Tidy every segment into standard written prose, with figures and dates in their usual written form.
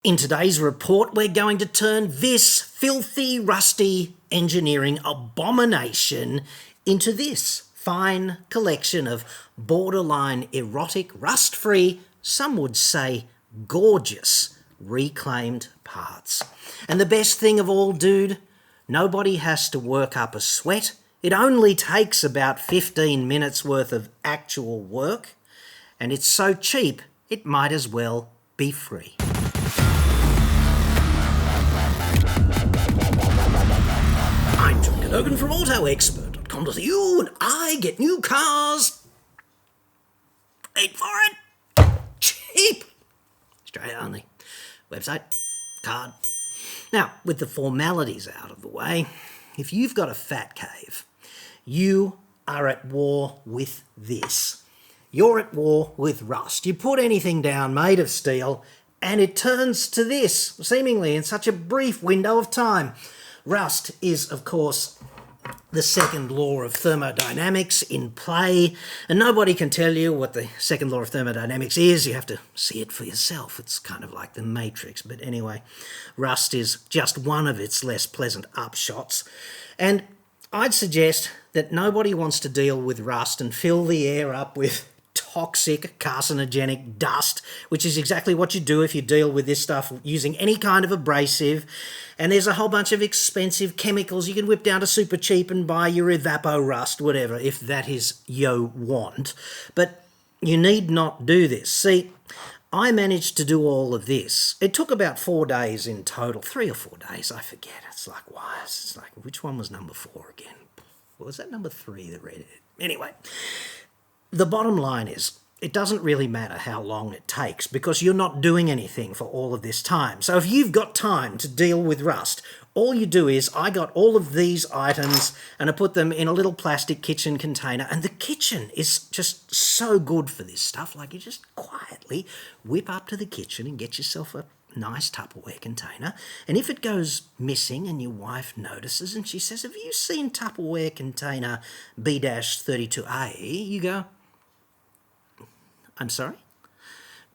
In today's report, we're going to turn this filthy, rusty engineering abomination into this fine collection of borderline erotic, rust-free, some would say gorgeous, reclaimed parts. And the best thing of all, dude, nobody has to work up a sweat. It only takes about 15 minutes worth of actual work, and it's so cheap, it might as well be free. I'm John Cadogan from AutoExpert.com.au, and I get new cars. Wait for it. Cheap. Australia only. Website. Card. Now, with the formalities out of the way, if you've got a fat cave, you are at war with this. You're at war with rust. You put anything down made of steel, and it turns to this, seemingly in such a brief window of time. Rust is, of course, the second law of thermodynamics in play, and nobody can tell you what the second law of thermodynamics is. You have to see it for yourself. It's kind of like the Matrix, but anyway, rust is just one of its less pleasant upshots, and I'd suggest that nobody wants to deal with rust and fill the air up with toxic, carcinogenic dust, which is exactly what you do if you deal with this stuff using any kind of abrasive. And there's a whole bunch of expensive chemicals you can whip down to super cheap and buy your Evapo Rust, whatever, if that is yo want. But you need not do this. See, I managed to do all of this. It took about 4 days in total, 3 or 4 days, I forget. It's like, why? It's like, which one was number 4 again? Was that number 3 that read it? Anyway, the bottom line is, it doesn't really matter how long it takes because you're not doing anything for all of this time. So if you've got time to deal with rust, all you do is, I got all of these items and I put them in a little plastic kitchen container, and the kitchen is just so good for this stuff. Like, you just quietly whip up to the kitchen and get yourself a nice Tupperware container, and if it goes missing and your wife notices and she says, "Have you seen Tupperware container B-32A?" you go, "I'm sorry?"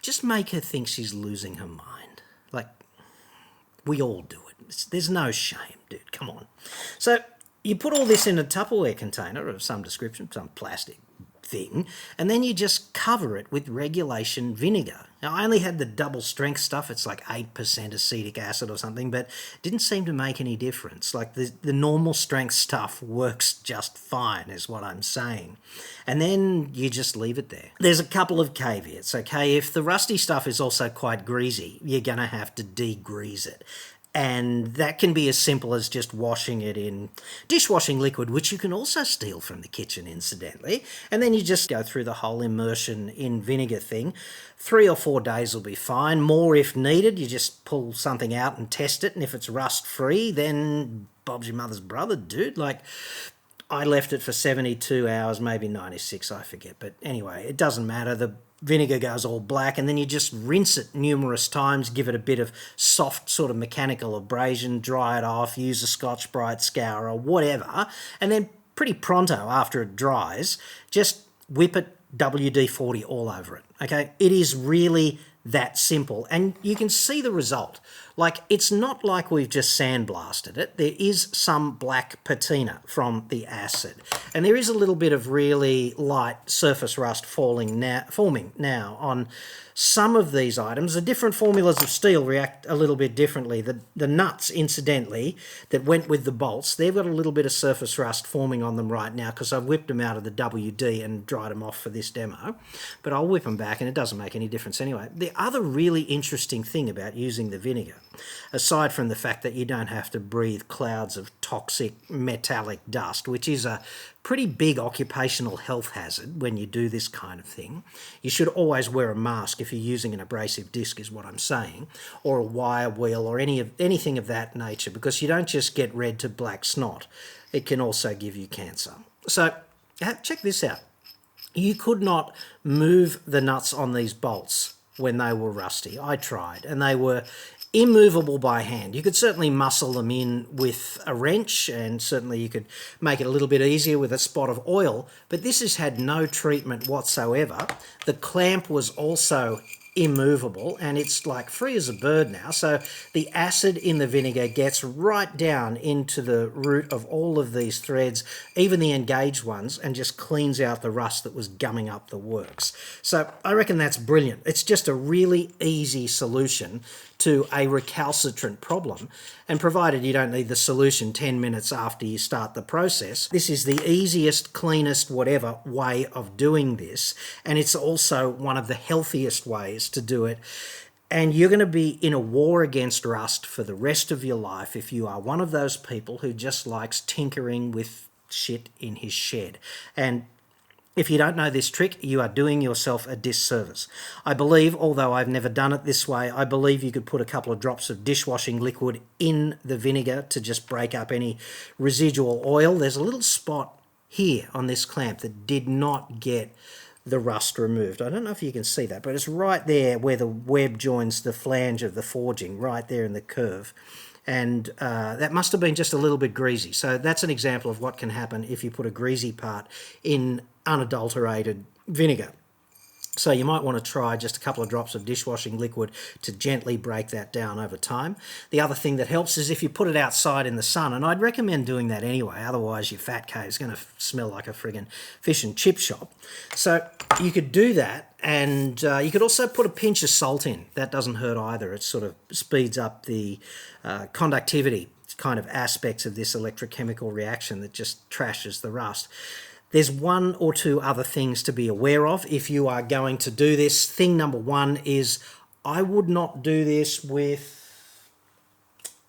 Just make her think she's losing her mind. Like, we all do it. There's no shame, dude. Come on. So you put all this in a Tupperware container of some description, some plastic thing, and then you just cover it with regulation vinegar. Now, I only had the double strength stuff. It's like 8% acetic acid or something, but it didn't seem to make any difference. Like, the normal strength stuff works just fine, is what I'm saying. And then you just leave it there. There's a couple of caveats, okay? If the rusty stuff is also quite greasy, you're going to have to degrease it. And that can be as simple as just washing it in dishwashing liquid, which you can also steal from the kitchen, incidentally. And then you just go through the whole immersion in vinegar thing. 3 or 4 days will be fine. More if needed. You just pull something out and test it. And if it's rust-free, then Bob's your mother's brother, dude. Like, I left it for 72 hours, maybe 96, I forget. But anyway, it doesn't matter. The vinegar goes all black, and then you just rinse it numerous times, give it a bit of soft sort of mechanical abrasion, dry it off, use a Scotch-Brite scour or whatever, and then pretty pronto after it dries, just whip it WD-40 all over it, okay? It is really that simple, and you can see the result. Like, it's not like we've just sandblasted it. There is some black patina from the acid, and there is a little bit of really light surface rust forming now on some of these items. The different formulas of steel react a little bit differently. The nuts, incidentally, that went with the bolts, they've got a little bit of surface rust forming on them right now because I've whipped them out of the WD and dried them off for this demo. But I'll whip them back and it doesn't make any difference anyway. The other really interesting thing about using the vinegar, aside from the fact that you don't have to breathe clouds of toxic metallic dust, which is a pretty big occupational health hazard when you do this kind of thing. You should always wear a mask if you're using an abrasive disc, is what I'm saying, or a wire wheel or anything of that nature, because you don't just get red to black snot. It can also give you cancer. So check this out. You could not move the nuts on these bolts when they were rusty. I tried, and they were immovable by hand. You could certainly muscle them in with a wrench, and certainly you could make it a little bit easier with a spot of oil, but this has had no treatment whatsoever. The clamp was also immovable, and it's like free as a bird now. So the acid in the vinegar gets right down into the root of all of these threads, even the engaged ones, and just cleans out the rust that was gumming up the works. So I reckon that's brilliant. It's just a really easy solution to a recalcitrant problem, and provided you don't need the solution 10 minutes after you start the process, this is the easiest, cleanest, whatever way of doing this, and it's also one of the healthiest ways to do it. And you're going to be in a war against rust for the rest of your life if you are one of those people who just likes tinkering with shit in his shed. And if you don't know this trick, you are doing yourself a disservice. I believe, although I've never done it this way, I believe you could put a couple of drops of dishwashing liquid in the vinegar to just break up any residual oil. There's a little spot here on this clamp that did not get the rust removed. I don't know if you can see that, but it's right there where the web joins the flange of the forging, right there in the curve. And that must have been just a little bit greasy. So that's an example of what can happen if you put a greasy part in unadulterated vinegar. So you might want to try just a couple of drops of dishwashing liquid to gently break that down over time. The other thing that helps is if you put it outside in the sun, and I'd recommend doing that anyway, otherwise your fat cave is going to smell like a friggin' fish and chip shop. So you could do that, and you could also put a pinch of salt in. That doesn't hurt either. It sort of speeds up the conductivity kind of aspects of this electrochemical reaction that just trashes the rust. There's one or two other things to be aware of if you are going to do this. Thing number one is I would not do this with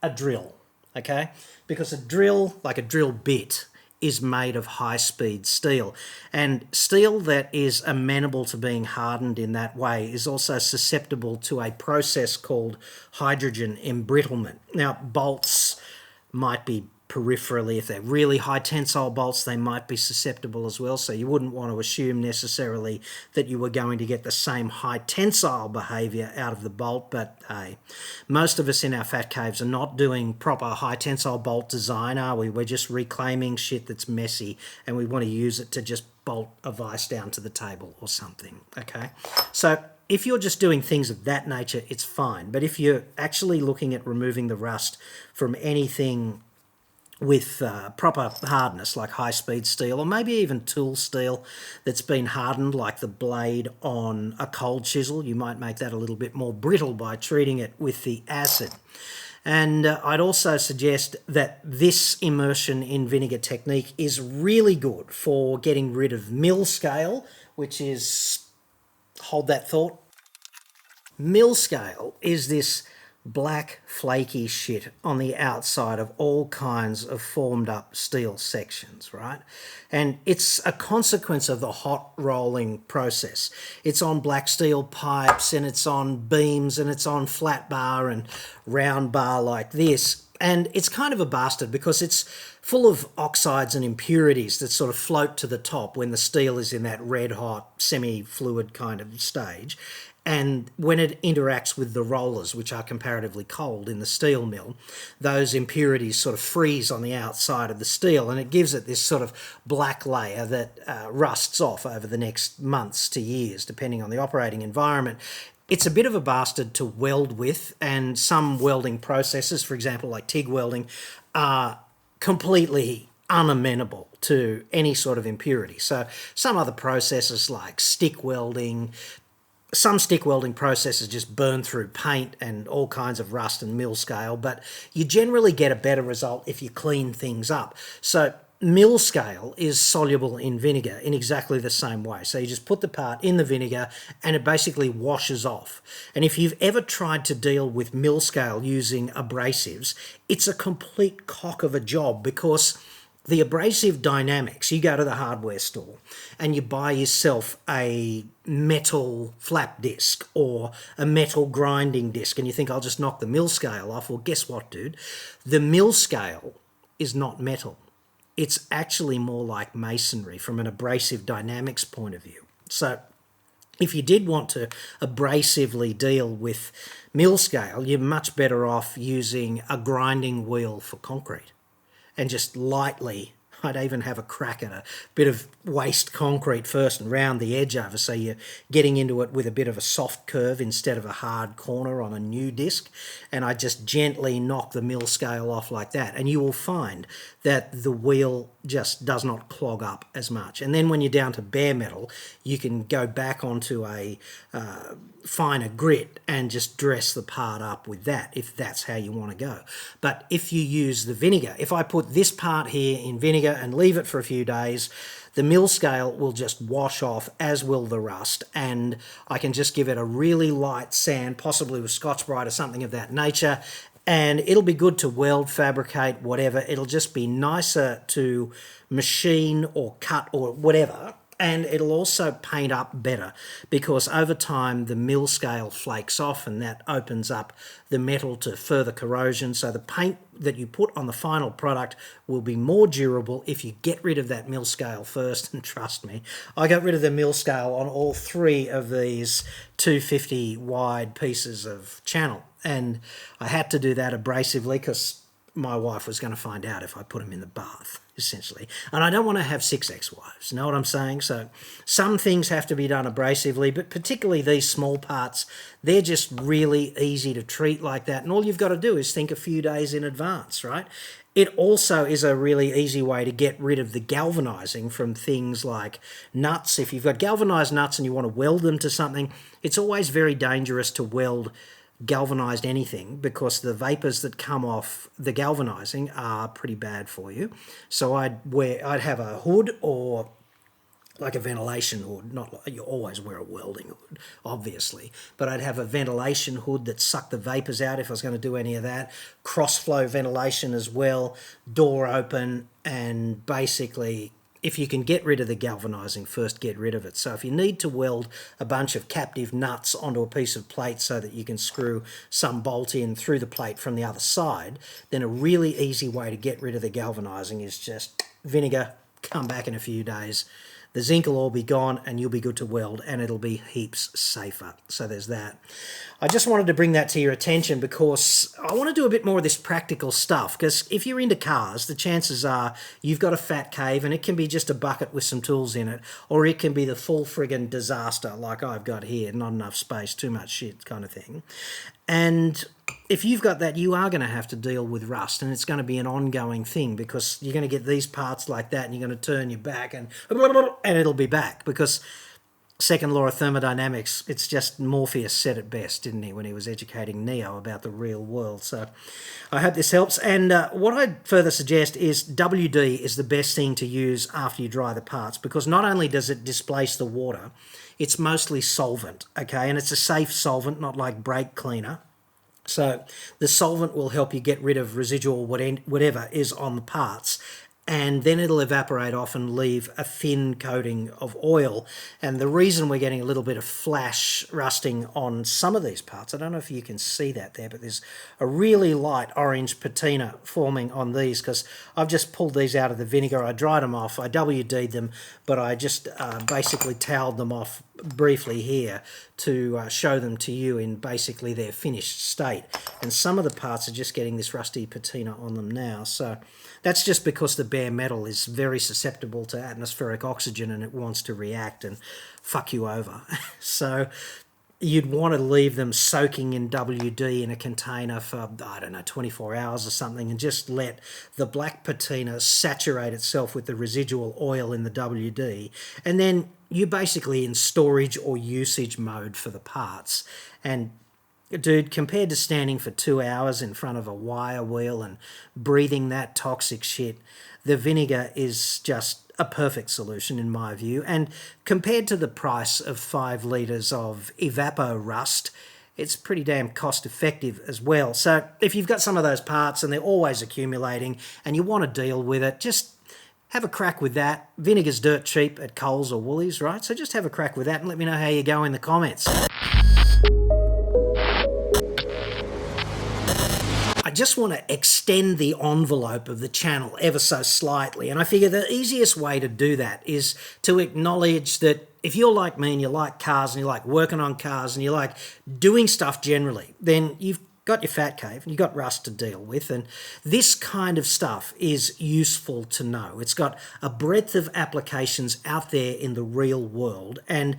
a drill, okay? Because a drill, like a drill bit, is made of high-speed steel. And steel that is amenable to being hardened in that way is also susceptible to a process called hydrogen embrittlement. Now, bolts might be peripherally, if they're really high tensile bolts, they might be susceptible as well, so you wouldn't want to assume necessarily that you were going to get the same high tensile behaviour out of the bolt, but hey, most of us in our fat caves are not doing proper high tensile bolt design, are we? We're just reclaiming shit that's messy and we want to use it to just bolt a vise down to the table or something, okay? So if you're just doing things of that nature, it's fine, but if you're actually looking at removing the rust from anything with proper hardness like high-speed steel, or maybe even tool steel that's been hardened like the blade on a cold chisel, you might make that a little bit more brittle by treating it with the acid. And I'd also suggest that this immersion in vinegar technique is really good for getting rid of mill scale, which is, hold that thought, mill scale is this black flaky shit on the outside of all kinds of formed up steel sections, right? And it's a consequence of the hot rolling process. It's on black steel pipes, and it's on beams, and it's on flat bar and round bar like this. And it's kind of a bastard because it's full of oxides and impurities that sort of float to the top when the steel is in that red hot semi-fluid kind of stage. And when it interacts with the rollers, which are comparatively cold in the steel mill, those impurities sort of freeze on the outside of the steel, and it gives it this sort of black layer that rusts off over the next months to years, depending on the operating environment. It's a bit of a bastard to weld with, and some welding processes, for example, like TIG welding, are completely unamenable to any sort of impurity. So some other processes like stick welding, some stick welding processes just burn through paint and all kinds of rust and mill scale, but you generally get a better result if you clean things up. So mill scale is soluble in vinegar in exactly the same way. So you just put the part in the vinegar and it basically washes off. And if you've ever tried to deal with mill scale using abrasives, it's a complete cock of a job because the abrasive dynamics, you go to the hardware store and you buy yourself a metal flap disc or a metal grinding disc and you think, I'll just knock the mill scale off. Well, guess what, dude? The mill scale is not metal. It's actually more like masonry from an abrasive dynamics point of view. So if you did want to abrasively deal with mill scale, you're much better off using a grinding wheel for concrete and just lightly I'd even have a crack at a bit of waste concrete first and round the edge over, so you're getting into it with a bit of a soft curve instead of a hard corner on a new disc. And I just gently knock the mill scale off like that, and you will find that the wheel just does not clog up as much. And then when you're down to bare metal, you can go back onto a finer grit and just dress the part up with that, if that's how you want to go. But if you use the vinegar, if I put this part here in vinegar and leave it for a few days, the mill scale will just wash off, as will the rust, and I can just give it a really light sand, possibly with Scotch-Brite or something of that nature, and it'll be good to weld, fabricate, whatever. It'll just be nicer to machine or cut or whatever, and it'll also paint up better, because over time the mill scale flakes off and that opens up the metal to further corrosion. So the paint that you put on the final product will be more durable if you get rid of that mill scale first. And trust me, I got rid of the mill scale on all 3 of these 250 wide pieces of channel, and I had to do that abrasively because my wife was going to find out if I put them in the bath, essentially. And I don't want to have 6 ex-wives, know what I'm saying? So some things have to be done abrasively, but particularly these small parts, they're just really easy to treat like that. And all you've got to do is think a few days in advance, right? It also is a really easy way to get rid of the galvanizing from things like nuts. If you've got galvanized nuts and you want to weld them to something, it's always very dangerous to weld galvanized anything, because the vapors that come off the galvanizing are pretty bad for you. So I'd have a hood, or like a ventilation hood. Not like, you always wear a welding hood, obviously, but I'd have a ventilation hood that sucked the vapors out if I was going to do any of that. Cross flow ventilation as well, door open, and basically, if you can get rid of the galvanizing first, get rid of it. So if you need to weld a bunch of captive nuts onto a piece of plate so that you can screw some bolt in through the plate from the other side, then a really easy way to get rid of the galvanizing is just vinegar, come back in a few days. The zinc will all be gone and you'll be good to weld, and it'll be heaps safer. So there's that. I just wanted to bring that to your attention because I want to do a bit more of this practical stuff, because if you're into cars, the chances are you've got a fat cave, and it can be just a bucket with some tools in it, or it can be the full friggin' disaster like I've got here, not enough space, too much shit kind of thing. And if you've got that, you are going to have to deal with rust, and it's going to be an ongoing thing, because you're going to get these parts like that and you're going to turn your back and it'll be back, because second law of thermodynamics, it's just Morpheus said it best, didn't he, when he was educating Neo about the real world. So I hope this helps. And what I'd further suggest is WD is the best thing to use after you dry the parts, because not only does it displace the water, it's mostly solvent, okay? And it's a safe solvent, not like brake cleaner. So the solvent will help you get rid of residual whatever is on the parts, and then it'll evaporate off and leave a thin coating of oil. And the reason we're getting a little bit of flash rusting on some of these parts, I don't know if you can see that there, but there's a really light orange patina forming on these, because I've just pulled these out of the vinegar. I dried them off, I WD'd them, but I just basically toweled them off briefly here to show them to you in basically their finished state. And some of the parts are just getting this rusty patina on them now. So that's just because the bare metal is very susceptible to atmospheric oxygen and it wants to react and fuck you over. So you'd want to leave them soaking in WD in a container for, I don't know, 24 hours or something, and just let the black patina saturate itself with the residual oil in the WD. And then you're basically in storage or usage mode for the parts. And dude, compared to standing for 2 hours in front of a wire wheel and breathing that toxic shit, the vinegar is just a perfect solution in my view. And compared to the price of 5 litres of Evapo Rust, it's pretty damn cost effective as well. So if you've got some of those parts and they're always accumulating and you want to deal with it, just have a crack with that. Vinegar's dirt cheap at Coles or Woolies, right? So just have a crack with that and let me know how you go in the comments. I just want to extend the envelope of the channel ever so slightly, and I figure the easiest way to do that is to acknowledge that if you're like me and you like cars and you like working on cars and you like doing stuff generally, then you've got your fat cave and you've got rust to deal with, and this kind of stuff is useful to know. It's got a breadth of applications out there in the real world, and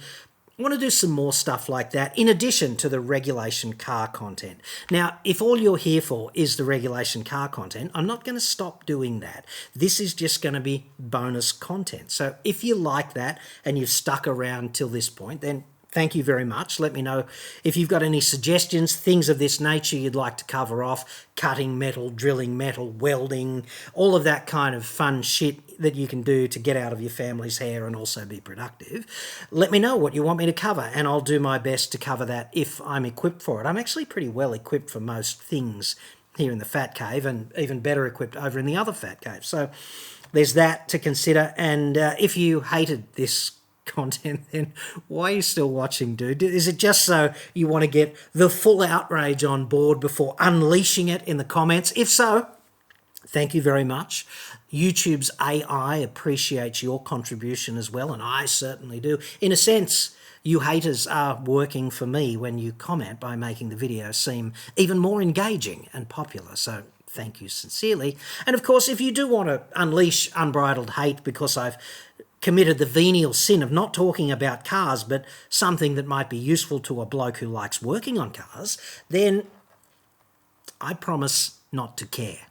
I want to do some more stuff like that in addition to the regulation car content. Now, if all you're here for is the regulation car content, I'm not going to stop doing that. This is just going to be bonus content. So if you like that and you've stuck around till this point, then thank you very much. Let me know if you've got any suggestions, things of this nature you'd like to cover off, cutting metal, drilling metal, welding, all of that kind of fun shit that you can do to get out of your family's hair and also be productive. Let me know what you want me to cover, and I'll do my best to cover that if I'm equipped for it. I'm actually pretty well equipped for most things here in the Fat Cave, and even better equipped over in the other Fat Cave. So there's that to consider, and if you hated this content, then why are you still watching, dude? Is it just so you want to get the full outrage on board before unleashing it in the comments? If so, thank you very much. YouTube's AI appreciates your contribution as well, and I certainly do. In a sense, you haters are working for me when you comment by making the video seem even more engaging and popular. So thank you sincerely. And of course, if you do want to unleash unbridled hate because I've committed the venial sin of not talking about cars, but something that might be useful to a bloke who likes working on cars, then I promise not to care.